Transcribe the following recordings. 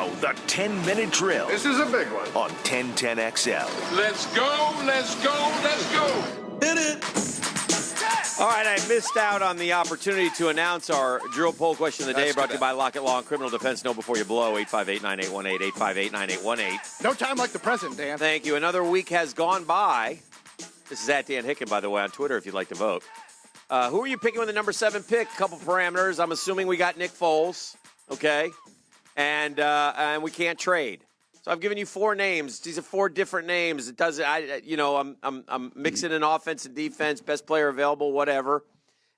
Now, the 10-minute drill. This is a big one. On 1010XL. Let's go, let's go, let's go. Hit it. All right, I missed out on the opportunity to announce our drill poll question of the day, brought to you by Lockett Law and Criminal Defense. Know before you blow, 858-9818, 858-9818. No time like the present, Dan. Thank you. Another week has gone by. This is at Dan Hicken, by the way, on Twitter, if you'd like to vote. Who are you picking with the number 7 pick? A couple parameters. I'm assuming we got Nick Foles, okay? And we can't trade. So I've given you 4 names. These are 4 different names. It doesn't. I'm mixing in offense and defense, best player available, whatever,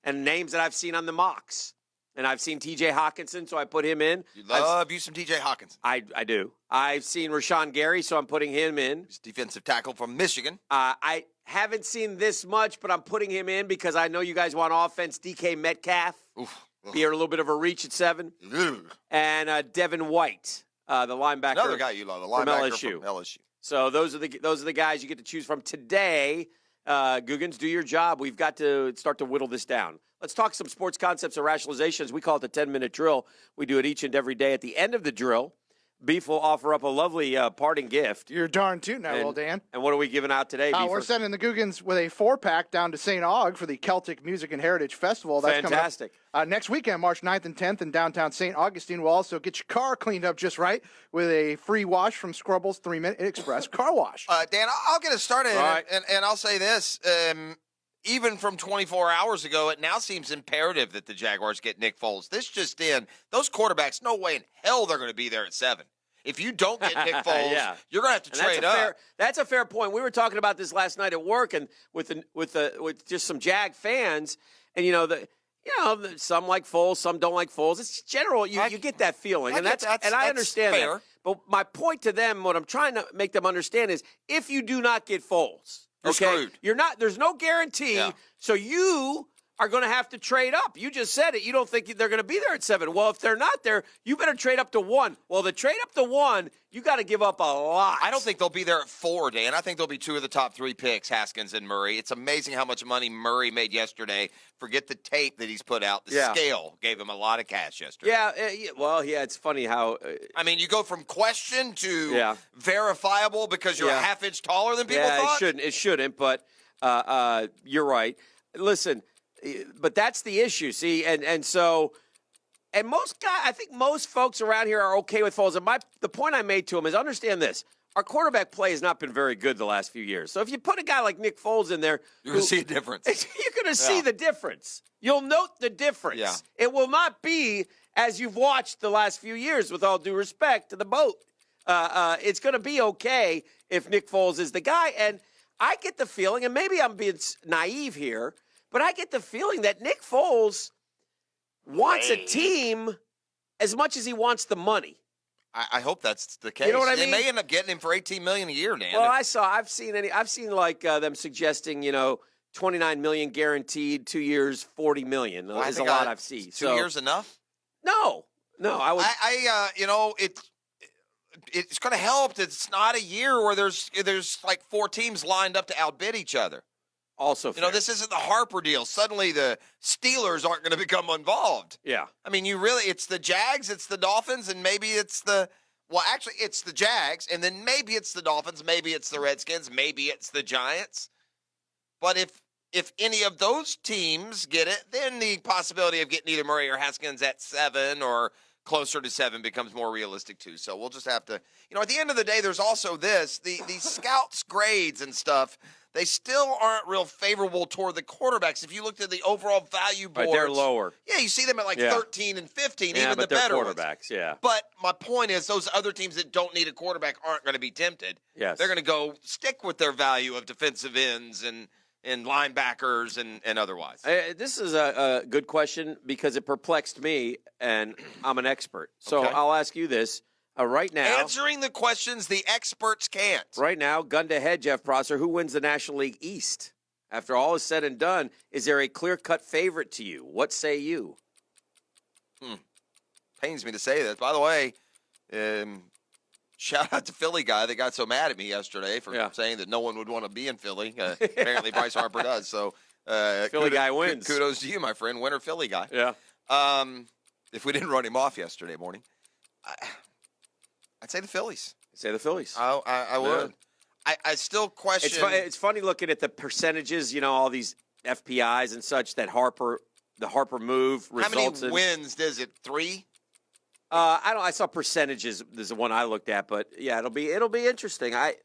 and names that I've seen on the mocks. And I've seen T.J. Hawkinson, so I put him in. You love you some T.J. Hawkinson. I do. I've seen Rashawn Gary, so I'm putting him in. He's defensive tackle from Michigan. I haven't seen this much, but I'm putting him in because I know you guys want offense. DK Metcalf. Oof. Be a little bit of a reach at 7. Ugh. And Devin White, the linebacker. Another guy you love, the linebacker from LSU. So those are the guys you get to choose from today. Googans, do your job. We've got to start to whittle this down. Let's talk some sports concepts and rationalizations. We call it the 10-minute drill. We do it each and every day. At the end of the drill, Beef will offer up a lovely parting gift. You're darn tootin' that, well, Dan. And what are we giving out today, Beef? We're sending the Googans with a 4-pack down to St. Aug for the Celtic Music and Heritage Festival. That's fantastic. Coming up, next weekend, March 9th and 10th in downtown St. Augustine. We'll also get your car cleaned up just right with a free wash from Scrubble's 3-Minute Express Car Wash. Dan, I'll get us started, right. and I'll say this. Even from 24 hours ago, it now seems imperative that the Jaguars get Nick Foles. This just in. Those quarterbacks, no way in hell they're going to be there at 7. If you don't get Nick Foles, you're going to have to trade up. That's a fair point. We were talking about this last night at work, and with just some Jag fans, and some like Foles, some don't like Foles. It's general. You get that feeling, and I understand fair. that. But my point to them, what I'm trying to make them understand is, if you do not get Foles, you're screwed. You're not. There's no guarantee. Yeah. So you are going to have to trade up. You just said it. You don't think they're going to be there at 7. Well, if they're not there, you better trade up to 1. Well, the trade up to 1, you got to give up a lot. I don't think they'll be there at 4, Dan. I think they'll be 2 of the top 3 picks, Haskins and Murray. It's amazing how much money Murray made yesterday. Forget the tape that he's put out. The scale gave him a lot of cash yesterday. It's funny how you go from question to verifiable because you're a half-inch taller than people thought? It shouldn't, but you're right. Listen, but that's the issue, see, and so most guys, I think most folks around here are okay with Foles. And the point I made to him is, understand this: our quarterback play has not been very good the last few years. So if you put a guy like Nick Foles in there, you're going to see a difference. You're going to see the difference. You'll note the difference. Yeah. It will not be as you've watched the last few years. With all due respect to the boat, it's going to be okay if Nick Foles is the guy. And I get the feeling, and maybe I'm being naive here, but I get the feeling that Nick Foles wants a team as much as he wants the money. I hope that's the case. You know what I mean? They may end up getting him for $18 million a year, Dan. Well, I've seen them suggesting, $29 million guaranteed, 2 years, $40 million. There's a lot I've seen. 2 years enough? No, I would. It's going to help that it's not a year where there's like 4 teams lined up to outbid each other. Also, this isn't the Harper deal. Suddenly the Steelers aren't going to become involved. Yeah. It's the Jags, it's the Dolphins, and maybe it's it's the Jags, and then maybe it's the Dolphins, maybe it's the Redskins, maybe it's the Giants. But if any of those teams get it, then the possibility of getting either Murray or Haskins at 7 or closer to 7 becomes more realistic too. So we'll just have to, at the end of the day, there's also this, the scouts grades and stuff, they still aren't real favorable toward the quarterbacks. If you looked at the overall value boards. Right, they're lower. Yeah, you see them at 13 and 15, even the they're better quarterbacks, ones. But my point is those other teams that don't need a quarterback aren't going to be tempted. Yes. They're going to go stick with their value of defensive ends and linebackers and otherwise. This is a good question because it perplexed me, and I'm an expert. So Okay. I'll ask you this. Right now, Answering the questions the experts can't. Right now, gun to head, Jeff Prosser, who wins the National League East? After all is said and done, is there a clear-cut favorite to you? What say you? Pains me to say this. By the way, shout out to Philly guy that got so mad at me yesterday for saying that no one would want to be in Philly. Apparently, Bryce Harper does. So, Philly guy wins. Kudos to you, my friend. Winner Philly guy. Yeah. If we didn't run him off yesterday morning. I'd say the Phillies. Say the Phillies. I would. I still question. It's funny looking at the percentages. All these FPIs and such that the Harper move results How many wins is it? 3? I saw percentages. There's the one I looked at, but yeah, it'll be interesting. I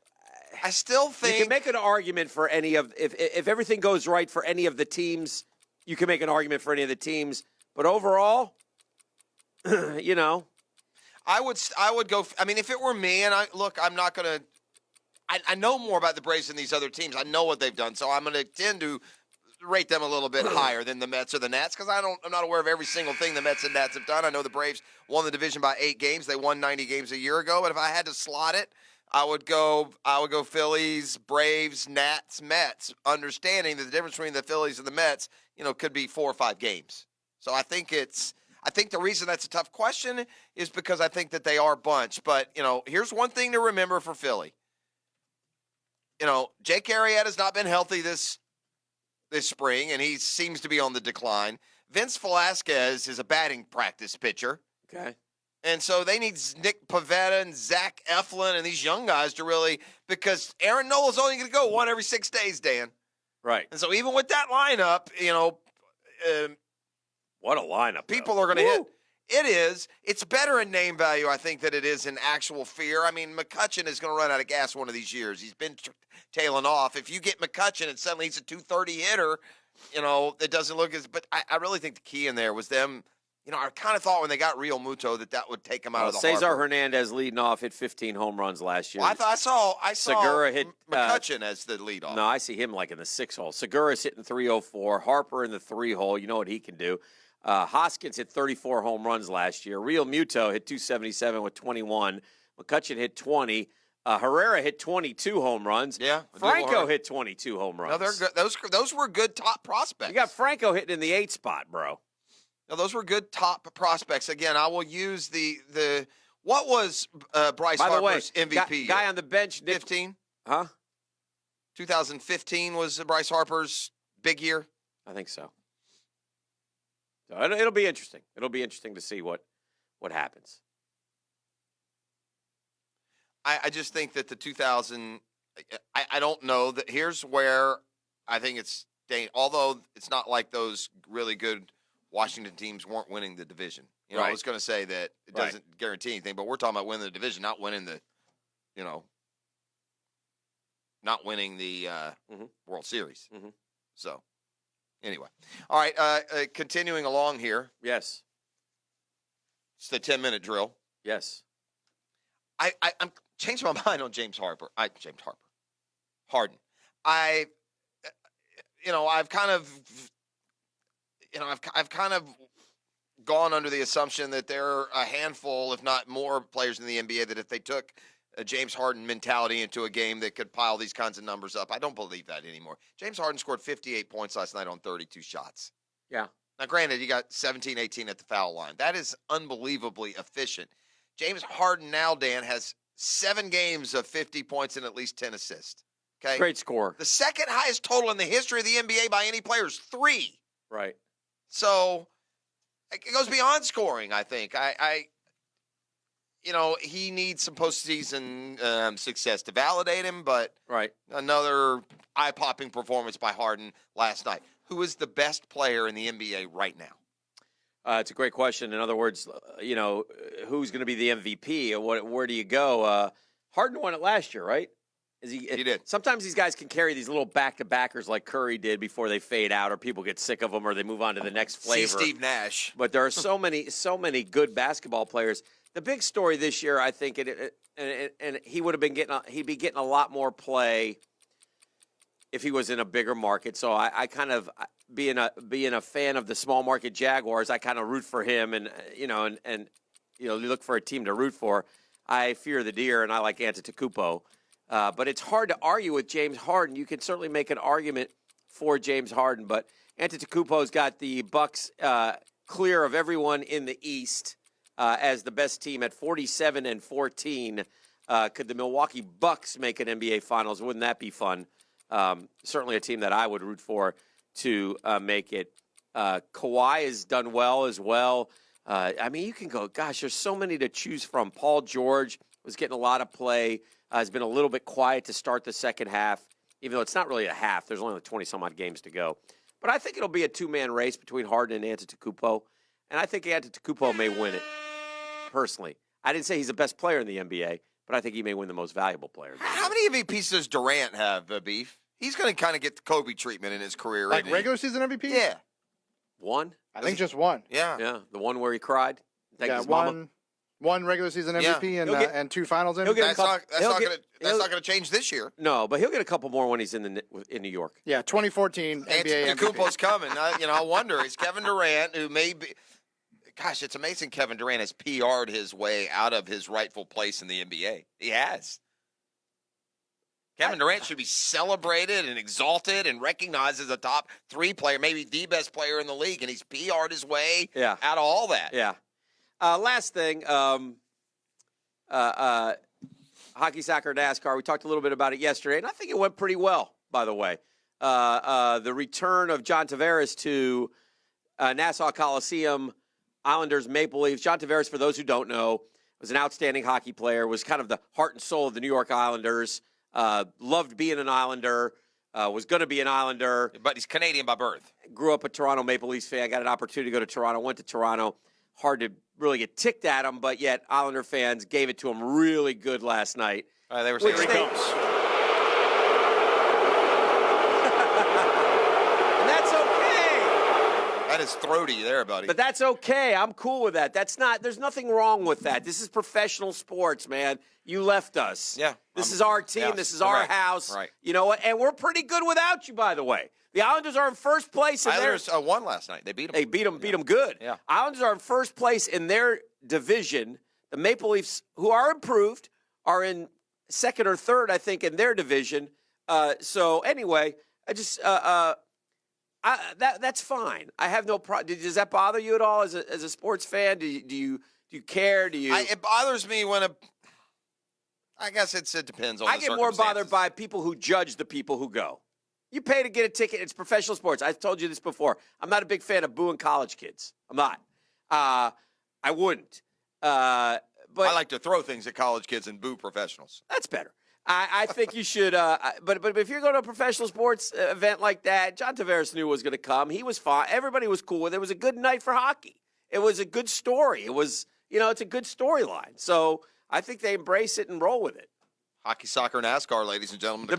still think you can make an argument for any of if everything goes right for any of the teams. You can make an argument for any of the teams, but overall, I would go. I mean, if it were me, and I'm not going to. I know more about the Braves than these other teams. I know what they've done, so I'm going to tend to rate them a little bit higher than the Mets or the Nats because I'm not aware of every single thing the Mets and Nats have done. I know the Braves won the division by 8 games. They won 90 games a year ago. But if I had to slot it, I would go Phillies, Braves, Nats, Mets, understanding that the difference between the Phillies and the Mets, could be 4 or 5 games. So I think the reason that's a tough question is because I think that they are a bunch. But, here's one thing to remember for Philly. Jake Arrieta's not been healthy this spring, and he seems to be on the decline. Vince Velasquez is a batting practice pitcher. Okay. And so they need Nick Pivetta and Zach Eflin and these young guys to really – because Aaron Nola's only going to go one every 6 days, Dan. Right. And so even with that lineup, what a lineup. People are going to hit – it is. It's better in name value, I think, than it is in actual fear. I mean, McCutchen is going to run out of gas one of these years. He's been tailing off. If you get McCutchen and suddenly he's a 230 hitter, it doesn't look as – but I really think the key in there was them – I kind of thought when they got Real Muto that would take him out of the Cesar Harper. Hernandez leading off hit 15 home runs last year. Well, I saw Segura hit McCutchen as the leadoff. No, I see him like in the 6 hole. Segura's hitting 304. Harper in the 3 hole. You know what he can do. Hoskins hit 34 home runs last year. Real Muto hit 277 with 21. McCutchen hit 20. Herrera hit 22 home runs. Yeah. Franco hit 22 home runs. No, they're good. Those were good top prospects. You got Franco hitting in the 8 spot, bro. No, those were good top prospects. Again, I will use the what was Bryce Harper's MVP? Guy on the bench. 15? Huh? 2015 was Bryce Harper's big year? I think so. So it'll be interesting. It'll be interesting to see what happens. I just think that the 2000 I don't know that here's where I think it's although it's not like those really good Washington teams weren't winning the division. Right. I was going to say that it doesn't guarantee anything, but we're talking about winning the division, not winning the not winning the World Series. Mm-hmm. So anyway, all right. Continuing along here. Yes. It's the 10-minute drill. Yes. I'm changing my mind on Harden. I've kind of gone under the assumption that there are a handful, if not more, players in the NBA that if they took a James Harden mentality into a game that could pile these kinds of numbers up. I don't believe that anymore. James Harden scored 58 points last night on 32 shots. Yeah. Now, granted, you got 17, 18 at the foul line. That is unbelievably efficient. James Harden now, Dan, has 7 games of 50 points and at least 10 assists. Okay, Great score. The second highest total in the history of the NBA by any player is 3. Right. So it goes beyond scoring, I think. He needs some postseason success to validate him, but another eye-popping performance by Harden last night. Who is the best player in the NBA right now? It's a great question. In other words, who's going to be the MVP? Where do you go? Harden won it last year, right? He did. Sometimes these guys can carry these little back-to-backers like Curry did before they fade out or people get sick of them or they move on to the next flavor. See Steve Nash. But there are so many good basketball players. The big story this year, I think, and he would have been he'd be getting a lot more play if he was in a bigger market. So I kind of being a fan of the small market Jaguars, I kind of root for him and look for a team to root for. I fear the deer and I like Antetokounmpo. But it's hard to argue with James Harden. You can certainly make an argument for James Harden, but Antetokounmpo's got the Bucks clear of everyone in the East as the best team at 47-14. Could the Milwaukee Bucks make an NBA Finals? Wouldn't that be fun? Certainly a team that I would root for to make it. Kawhi has done well as well. You can go, gosh, there's so many to choose from. Paul George was getting a lot of play. Has been a little bit quiet to start the second half, even though it's not really a half. There's only like 20-some-odd games to go. But I think it'll be a two-man race between Harden and Antetokounmpo, and I think Antetokounmpo may win it, personally. I didn't say he's the best player in the NBA, but I think he may win the most valuable player. How many MVPs does Durant have, Beef? He's going to kind of get the Kobe treatment in his career. Like isn't he? regular season MVP? Yeah. One? I think just one. Yeah. Yeah, the one where he cried. Thank his one. mama. One regular season MVP Yeah. and two finals he'll get MVP. That's not going to change this year. No, but he'll get a couple more when he's in New York. Yeah, 2014 NBA MVP. Antetokounmpo's coming. I wonder. Is Kevin Durant, who may be – gosh, it's amazing Kevin Durant has PR'd his way out of his rightful place in the NBA. He has. Kevin Durant should be celebrated and exalted and recognized as a top 3 player, maybe the best player in the league, and he's PR'd his way out of all that. Yeah. Last thing, hockey, soccer, NASCAR. We talked a little bit about it yesterday, and I think it went pretty well, by the way. The return of John Tavares to Nassau Coliseum, Islanders, Maple Leafs. John Tavares, for those who don't know, was an outstanding hockey player, was kind of the heart and soul of the New York Islanders, loved being an Islander, was going to be an Islander. But he's Canadian by birth. Grew up a Toronto Maple Leafs fan, got an opportunity to go to Toronto, went to Toronto. Hard to really get ticked at him, but yet Islander fans gave it to him really good last night. They were saying, Which here he they- comes. And that's okay. That is throaty there, buddy. But that's okay. I'm cool with that. There's nothing wrong with that. This is professional sports, man. You left us. Yeah. This is our team. yes, This is our correct. house. Right. You know what? And we're pretty good without you, by the way. The Islanders are in first place in their Islanders won last night. They beat them. They beat them good. Yeah. Islanders are in first place in their division. The Maple Leafs, who are improved, are in second or third, I think, in their division. So anyway, I just that's fine. I have no problem. Does that bother you at all as a sports fan? Do you care? Do you? It bothers me when I guess it depends on. I the get more bothered circumstances. by people who judge the people who go. You pay to get a ticket. It's professional sports. I've told you this before. I'm not a big fan of booing college kids. I'm not. I wouldn't. But I like to throw things at college kids and boo professionals. that's better. I think you should. But if you're going to a professional sports event like that, John Tavares knew was going to come. He was fine. Everybody was cool with it. It was a good night for hockey. It was a good story. It was, it's a good storyline. So I think they embrace it and roll with it. Hockey, soccer, NASCAR, ladies and gentlemen. The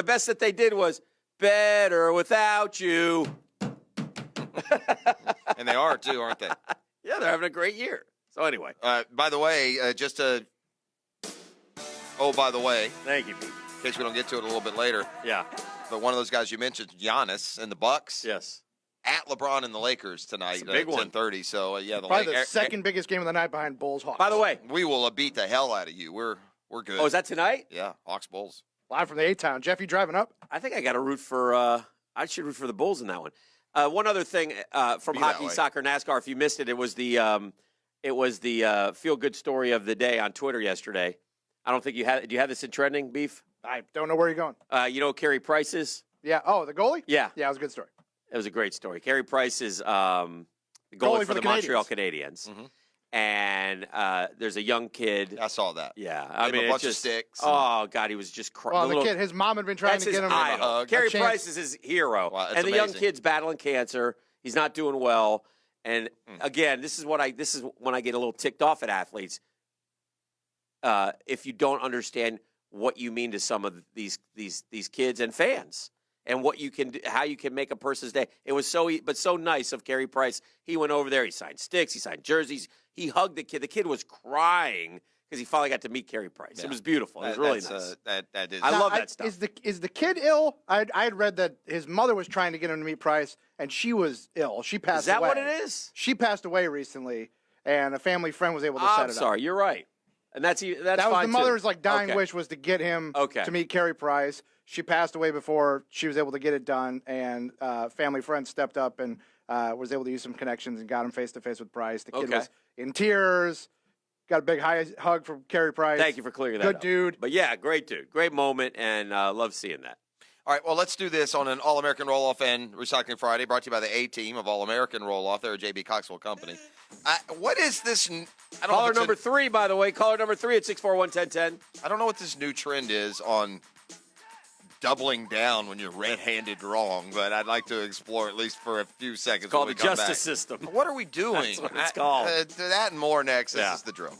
best that they did was better without you. And they are too, aren't they? Yeah, they're having a great year. So anyway, By the way, by the way, thank you, Pete. in case we don't get to it a little bit later, Yeah. but one of those guys you mentioned, Giannis and the Bucks, Yes. at LeBron and the Lakers tonight It's a big at one. 10:30. So the Probably the second biggest game of the night behind Bulls Hawks. By the way, we will beat the hell out of you. We're good. is that tonight? Yeah, Hawks Bulls. Live from the A-Town. Jeff, you driving up? I think I got to root for. I should root for the Bulls in that one. One other thing from Be that hockey, way. soccer, NASCAR. If you missed it, it was the feel good story of the day on Twitter yesterday. I don't think you had. Do you have this in trending, Beef? I don't know where you're going. You know who Carey Price is? Yeah. Oh, the goalie? Yeah. Yeah, it was a good story. It was a great story. Carey Price is the goalie for the Montreal Canadiens. Mhm. And there's a young kid. I saw that. Yeah, Gave I him mean, a it's bunch of just, sticks. Oh God, he was just crying. Well, the kid, his mom had been trying That's to his get him idol. hug. Carey a chance. Price is his hero, Wow, that's and the young amazing. kid's battling cancer. He's not doing well. And again, this is when I get a little ticked off at athletes. If you don't understand what you mean to some of these kids and fans, and what you can do, how you can make a person's day. It was so nice of Carey Price. He went over there. He signed sticks. He signed jerseys. He hugged the kid. The kid was crying because he finally got to meet Carey Price. Yeah. It was beautiful. It was really nice. That is. I love Now, that stuff. Is the kid ill? I had read that his mother was trying to get him to meet Price, and she was ill. She passed Is that away. what it is? She passed away recently, and a family friend was able to set I'm it up. sorry. You're right. And that's That was fine, the mother's too. dying Okay. wish was to get him Okay. to meet Carey Price. She passed away before she was able to get it done, and family friend stepped up and was able to use some connections and got him face to face with Price. The kid Okay. was in tears. Got a big hug from Carey Price. Thank you for clearing that Good up. dude. But yeah, great dude. Great moment, and love seeing that. All right, well, let's do this on an All-American Roll-Off and Recycling Friday, brought to you by the A-Team of All-American Roll-Off. They're a J.B. Coxwell company. What is this? I don't know Caller if it's number 3, by the way. Caller number 3 at 641-1010. I don't know what this new trend is on doubling down when you're red-handed wrong, but I'd like to explore at least for a few seconds. It's called when the we come justice back. system. What are we doing? That's what it's called. That and more next. This Yeah. is The Drill.